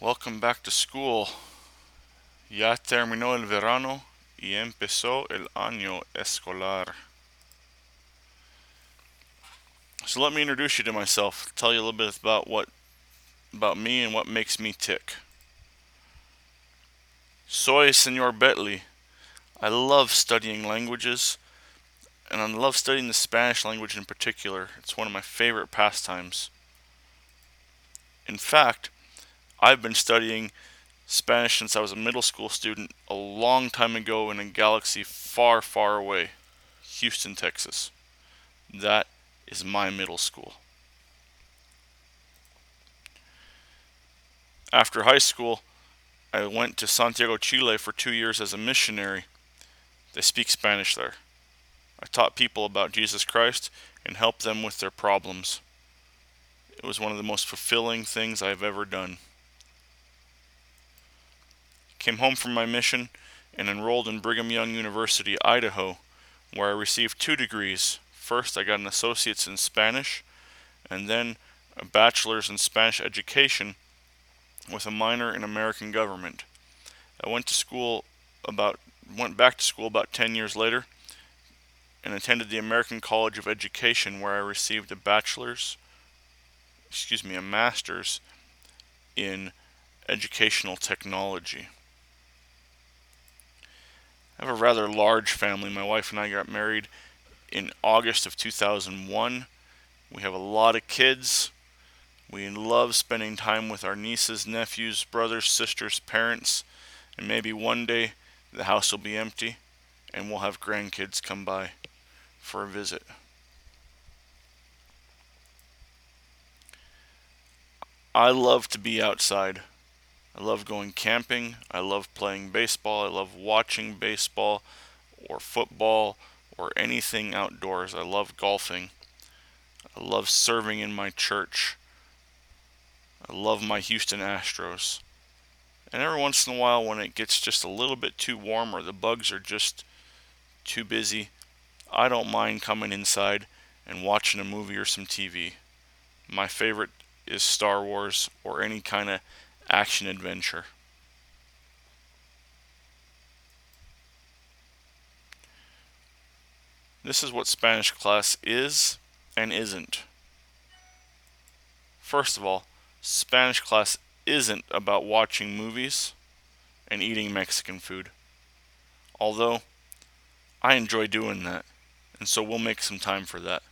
Welcome back to school. Ya terminó el verano y empezó el año escolar. So let me introduce you to myself, tell you a little bit about me and what makes me tick. Soy Señor Betley. I love studying languages, and I love studying the Spanish language in particular. It's one of my favorite pastimes. In fact, I've been studying Spanish since I was a middle school student a long time ago in a galaxy far, far away, Houston, Texas. That is my middle school. After high school, I went to Santiago, Chile for 2 years as a missionary. They speak Spanish there. I taught people about Jesus Christ and helped them with their problems. It was one of the most fulfilling things I've ever done. Came home from my mission and enrolled in Brigham Young University, Idaho, where I received 2 degrees. First, I got an associate's in Spanish, and then a bachelor's in Spanish education with a minor in American government. I went back to school about 10 years later and attended the American College of Education, where I received a master's in educational technology. I have a rather large family. My wife and I got married in August of 2001. We have a lot of kids. We love spending time with our nieces, nephews, brothers, sisters, parents, and maybe one day the house will be empty and we'll have grandkids come by for a visit. I love to be outside. I love going camping. I love playing baseball. I love watching baseball or football or anything outdoors. I love golfing. I love serving in my church. I love my Houston Astros. And every once in a while, when it gets just a little bit too warm or the bugs are just too busy, I don't mind coming inside and watching a movie or some TV. My favorite is Star Wars or any kind of action adventure. This is what Spanish class is and isn't. First of all, Spanish class isn't about watching movies and eating Mexican food. Although, I enjoy doing that, and so we'll make some time for that.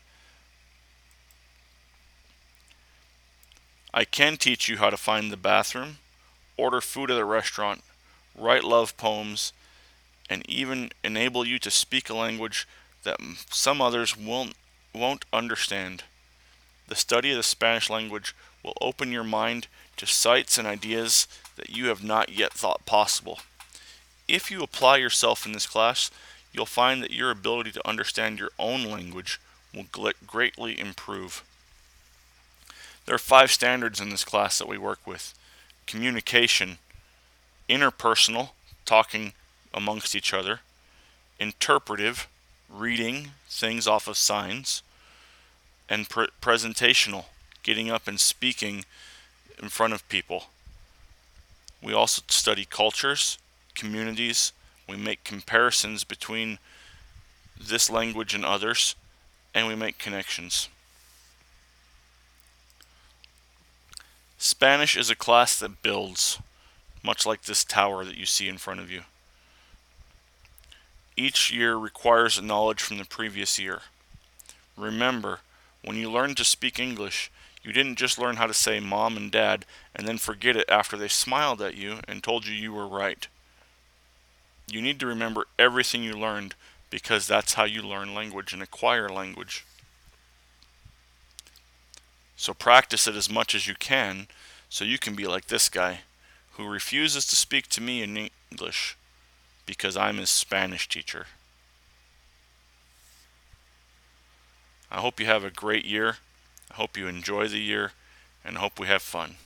I can teach you how to find the bathroom, order food at a restaurant, write love poems, and even enable you to speak a language that some others won't understand. The study of the Spanish language will open your mind to sights and ideas that you have not yet thought possible. If you apply yourself in this class, you'll find that your ability to understand your own language will greatly improve. There are 5 standards in this class that we work with: communication, interpersonal, talking amongst each other; interpretive, reading things off of signs; and presentational, getting up and speaking in front of people. We also study cultures, communities. We make comparisons between this language and others, and we make connections. Spanish is a class that builds, much like this tower that you see in front of you. Each year requires knowledge from the previous year. Remember, when you learned to speak English, you didn't just learn how to say mom and dad and then forget it after they smiled at you and told you you were right. You need to remember everything you learned, because that's how you learn language and acquire language. So practice it as much as you can so you can be like this guy who refuses to speak to me in English because I'm his Spanish teacher. I hope you have a great year. I hope you enjoy the year, and I hope we have fun.